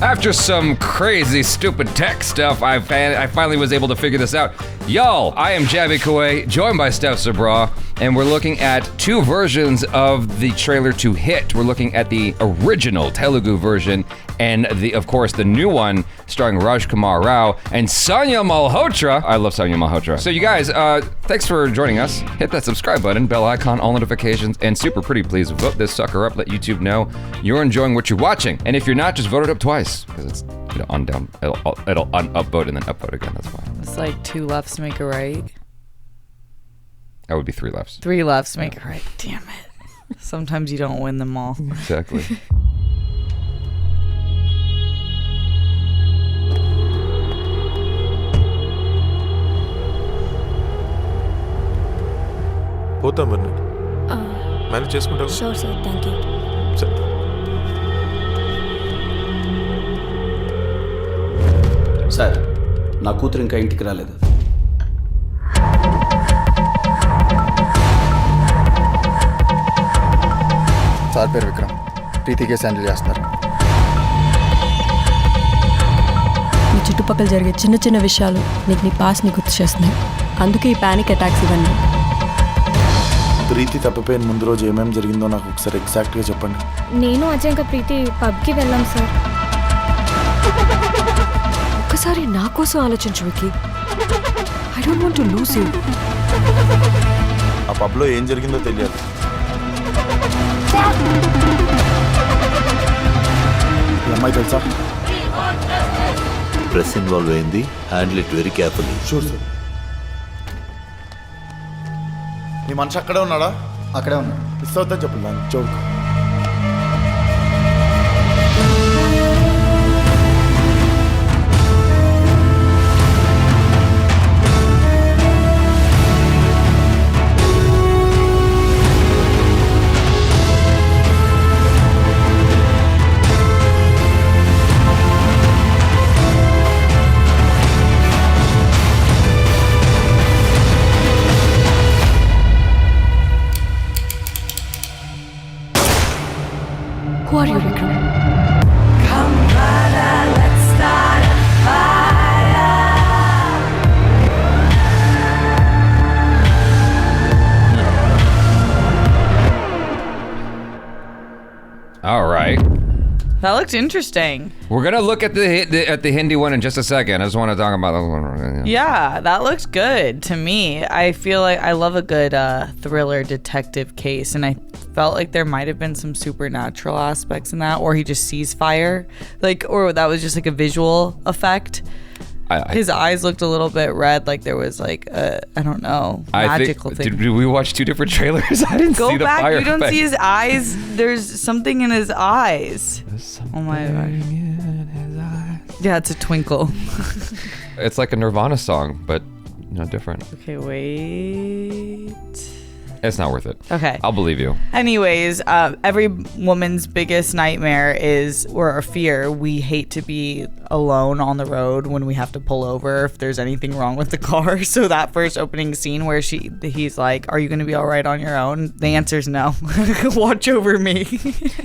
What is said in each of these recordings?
After some crazy, stupid tech stuff, I finally was able to figure this out. Y'all, I am Jaby KOAY, joined by SABRAW, and we're looking at two versions of the trailer to Hit. We're looking at the original Telugu version and of course, the new one starring Rajkummar and Sanya Malhotra. I love Sanya Malhotra. So you guys, thanks for joining us. Hit that subscribe button, bell icon, all notifications, and super pretty, please vote this sucker up. Let YouTube know you're enjoying what you're watching. And if you're not, just vote it up twice, because it's it'll un-upvote and then upvote again. That's why. It's like 2 lefts make a right. That would be 3 lefts. 3 lefts make a right. Damn it. Sometimes you don't win them all. Exactly. పోతాం మరి manage చేసుకుంటాం. Sure sir, thank you. Sir, నా కూతురు ఇంకా ఇంటికి రాలేదు. Sir పేరు Vikram, ప్రీతికే handle చేస్తున్నారు. నీ చుట్టుపక్కల జరిగే చిన్న చిన్న విషయాలు నీకు నీ పాస్ని గుర్తు చేస్తున్నాయి. అందుకే ఈ పానిక్ అటాక్స్ ఇవన్నీ. ప్రీతి తప్పిపోయిన ముందు రోజు ఏమేమి జరిగిందో నాకు ఒకసారి ఎగ్జాక్ట్గా చెప్పండి. నేను అజయ్ ఇంకా ప్రీతి పబ్కి వెళ్ళాం సార్. ఒక్కసారి నా కోసం ఆలోచించు Vicky. I don't want to lose you. ఆ పబ్లో ఏం జరిగిందో తెలియదు. ఈ అమ్మాయి తెలుసా? ప్రెస్ ఇన్వాల్వ్ అయింది. Handle it very carefully. Sure sir. నీ మనిషి అక్కడే ఉన్నాడా? అక్కడే ఉన్నా. మిస్ అవుతా చెప్పు దాన్ని Chowk. Who are you, Vikram? Come brother, let's start a fire. All right. That looked interesting. We're gonna look at the Hindi one in just a second. I just want to talk about that one. Yeah, that looks good to me. I feel like I love a good thriller detective case, and I felt like there might have been some supernatural aspects in that, or he just sees fire, or that was just like a visual effect. His eyes looked a little bit red, like there was I don't know, magical thing. Did we watch 2 different trailers? I didn't see the fire. Go back, you don't effect. see his eyes. There's something in his eyes. Oh my gosh. Yeah, it's a twinkle. It's like a Nirvana song, but different. Okay, wait. It's not worth it. Okay. I'll believe you. Anyways, every woman's biggest nightmare is, or a fear, we hate to be alone on the road when we have to pull over if there's anything wrong with the car. So that first opening scene where he's like, are you going to be all right on your own? The answer is no. Watch over me.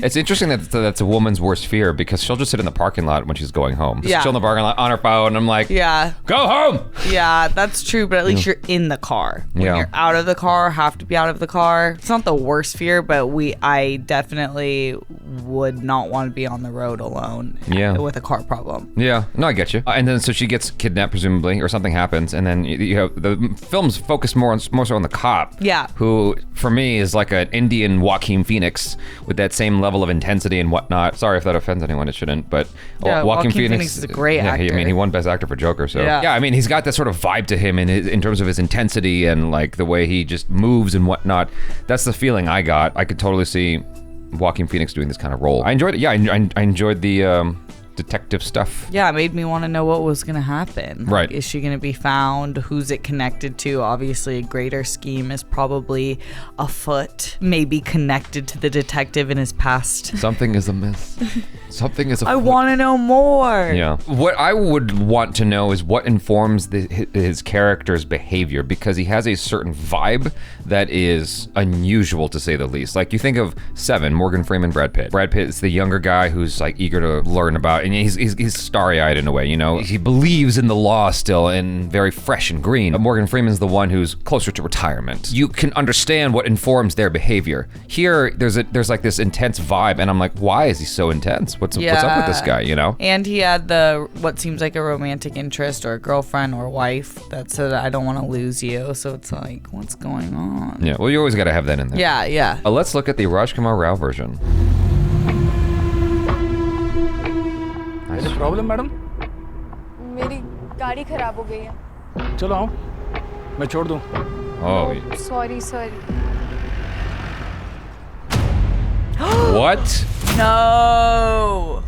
It's interesting that that's a woman's worst fear, because she'll just sit in the parking lot when she's going home. Just Yeah. chill in the parking lot on her phone. And I'm like, Yeah. go home. Yeah, that's true, but at least you're in the car. When Yeah. you're out of the car, have to be out of the car. It's not the worst fear, but I definitely would not want to be on the road alone. Yeah. With a car problem. Yeah, no, I get you. And then so she gets kidnapped, presumably, or something happens, and then you have the film's focused more so on the cop. Yeah. Who, for me, is like an Indian Joaquin Phoenix with that same level of intensity and whatnot. Sorry if that offends anyone, it shouldn't, but Yeah, Joaquin Phoenix is a great actor. I mean, he won Best Actor for Joker, so Yeah. I mean, he's got that sort of vibe to him in terms of his intensity and like the way he just moves and whatnot. That's the feeling I got. I could totally see Joaquin Phoenix doing this kind of role. I enjoyed it. Yeah, I enjoyed the detective stuff. Yeah, it made me want to know what was going to happen. Like, Right. Is she going to be found? Who's it connected to? Obviously, a greater scheme is probably afoot, maybe connected to the detective in his past. Something is amiss. Something is I want to know more. Yeah. What I would want to know is what informs his character's behavior, because he has a certain vibe that is unusual, to say the least. Like, you think of Seven, Morgan Freeman, Brad Pitt. Brad Pitt is the younger guy who's like eager to learn about, and and he's starry-eyed in a way, you know? He believes in the law still and very fresh and green. Morgan Freeman's the one who's closer to retirement. You can understand what informs their behavior. Here, there's like this intense vibe, and I'm like, why is he so intense? What's up with this guy, you know? And he had what seems like a romantic interest or a girlfriend or wife that said, I don't want to lose you. So it's like, what's going on? Yeah, well, you always got to have that in there. Yeah. Let's look at the Rajkummar Rao version. Any problem, madam? मेरी गाड़ी खराब हो गई है। चलो आओ, मैं छोड़ दूँ। Oh. Sorry. What? No.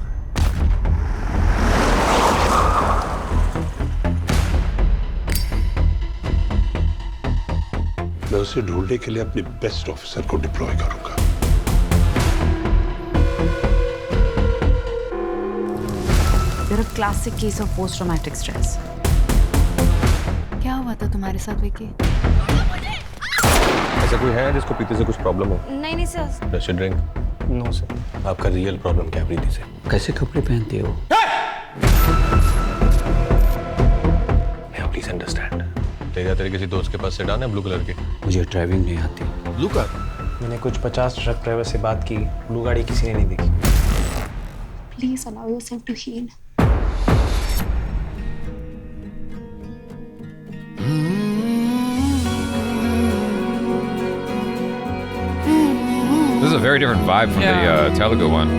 मैं उसे ढूंढने के लिए अपने बेस्ट ऑफिसर को डिप्लॉय करूंगा। You're a classic case of post-traumatic stress. क्या हुआ था तुम्हारे साथ विकी? ऐसा कोई है जिसको पीते से कुछ प्रॉब्लम हो? नहीं sir. Does she drink? No sir. आपका रियल प्रॉब्लम क्या प्रीति से? कैसे कपड़े पहनती हो? Now please understand. तेरे किसी दोस्त के पास सेडान है ब्लू कलर की? मुझे ड्राइविंग नहीं आती। Blue car? मैंने कुछ 50 ट्रक ड्राइवर से बात की, ब्लू गाड़ी किसी ने नहीं देखी। Please allow yourself to heal. This is a very different vibe from the Telugu one.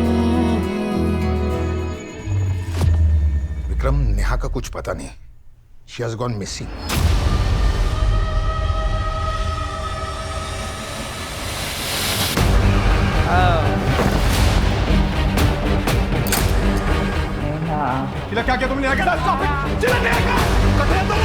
Vikram, Neha का कुछ पता नहीं. She has gone missing. चिल्ला क्या तुम नेहा का? Stop it! चिल्ला नेहा का! कटे दो!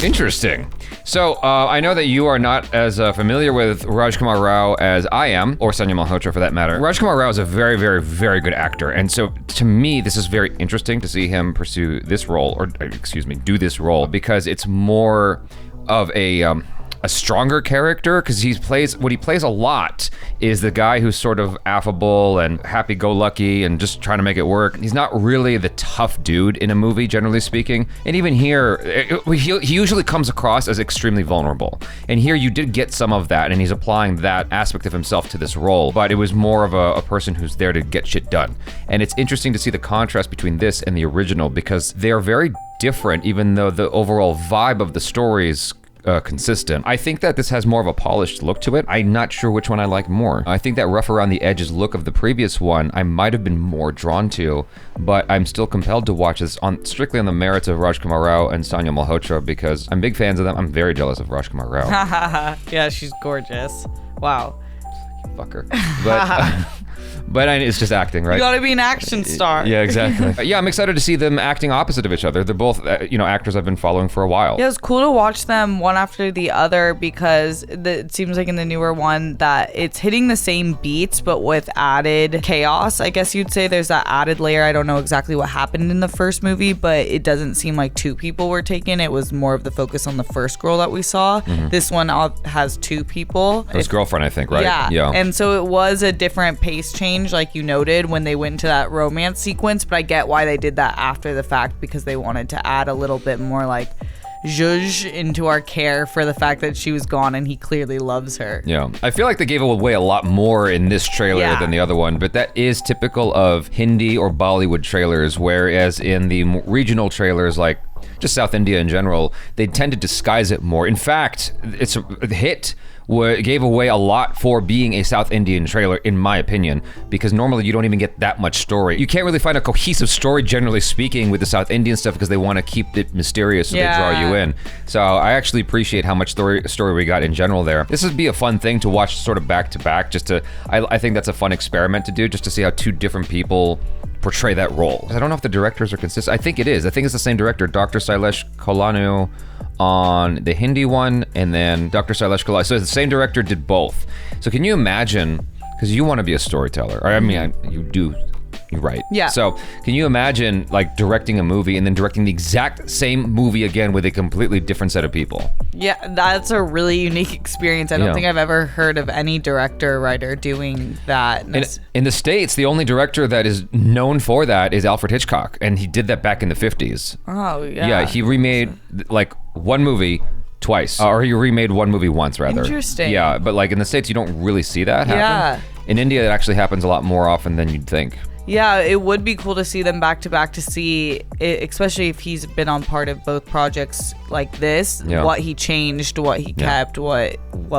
Interesting. So I know that you are not as familiar with Rajkummar Rao as I am, or Sanya Malhotra for that matter. Rajkummar Rao is a very, very, very good actor, and so to me, this is very interesting to see him pursue this role, or excuse me, do this role, because it's more of a stronger character, because what he plays a lot is the guy who's sort of affable and happy-go-lucky and just trying to make it work. He's not really the tough dude in a movie, generally speaking. And even here, he usually comes across as extremely vulnerable. And here you did get some of that, and he's applying that aspect of himself to this role, but it was more of a person who's there to get shit done. And it's interesting to see the contrast between this and the original, because they are very different, even though the overall vibe of the story is consistent. I think that this has more of a polished look to it. I'm not sure which one I like more. I think that rough around the edges look of the previous one I might have been more drawn to, but I'm still compelled to watch this strictly on the merits of Rajkummar Rao and Sanya Malhotra, because I'm big fans of them. I'm very jealous of Rajkummar Rao. Yeah, she's gorgeous. Wow. Fucker. But it's just acting, right? You gotta be an action star. Yeah, exactly. Yeah, I'm excited to see them acting opposite of each other. They're both, actors I've been following for a while. Yeah, it's cool to watch them one after the other, because it seems like in the newer one that it's hitting the same beats, but with added chaos. I guess you'd say there's that added layer. I don't know exactly what happened in the first movie, but it doesn't seem like two people were taken. It was more of the focus on the first girl that we saw. Mm-hmm. This one has two people. His girlfriend, I think, right? Yeah. And so it was a different pace change, like you noted, when they went into that romance sequence, but I get why they did that after the fact, because they wanted to add a little bit more like zhuzh into our care for the fact that she was gone and he clearly loves her. Yeah, I feel like they gave away a lot more in this trailer than the other one, but that is typical of Hindi or Bollywood trailers, whereas in the regional trailers like just South India in general, they tend to disguise it more. In fact, it's a hit gave away a lot for being a South Indian trailer, in my opinion, because normally you don't even get that much story. You can't really find a cohesive story, generally speaking, with the South Indian stuff because they want to keep it mysterious, so they draw you in. So I actually appreciate how much story we got in general there. This would be a fun thing to watch sort of back to back, just to, I think that's a fun experiment to do, just to see how two different people portray that role. I don't know if the directors are consistent. I think it is. I think it's the same director, Dr. Sailesh Kolanu on the Hindi one, and then Dr. Sailesh Kolanu. So the same director did both. So can you imagine, because you want to be a storyteller, or I mean, you do, you write. Yeah. So can you imagine like directing a movie and then directing the exact same movie again with a completely different set of people? Yeah, that's a really unique experience. I don't think I've ever heard of any director or writer doing that. In the States, the only director that is known for that is Alfred Hitchcock, and he did that back in the 50s. Oh, yeah. Yeah, he remade like one movie twice, or he remade one movie once, rather. Interesting. Yeah, but like in the States, you don't really see that happen. Yeah. In India, it actually happens a lot more often than you'd think. Yeah, it would be cool to see them back to back, to see, especially if he's been on part of both projects like this, what he changed, what he kept, what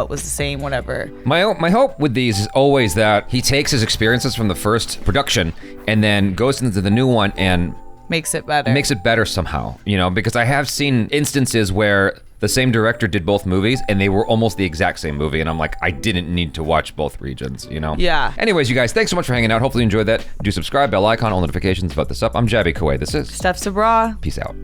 was the same, whatever. My hope with these is always that he takes his experiences from the first production and then goes into the new one and makes it better. Makes it better somehow, you know, because I have seen instances where the same director did both movies and they were almost the exact same movie, and I'm like, I didn't need to watch both regions, you know? Yeah. Anyways, you guys, thanks so much for hanging out. Hopefully you enjoyed that. Do subscribe, bell icon, all notifications about this up. I'm Jaby KOAY. This is STEPH. Peace out.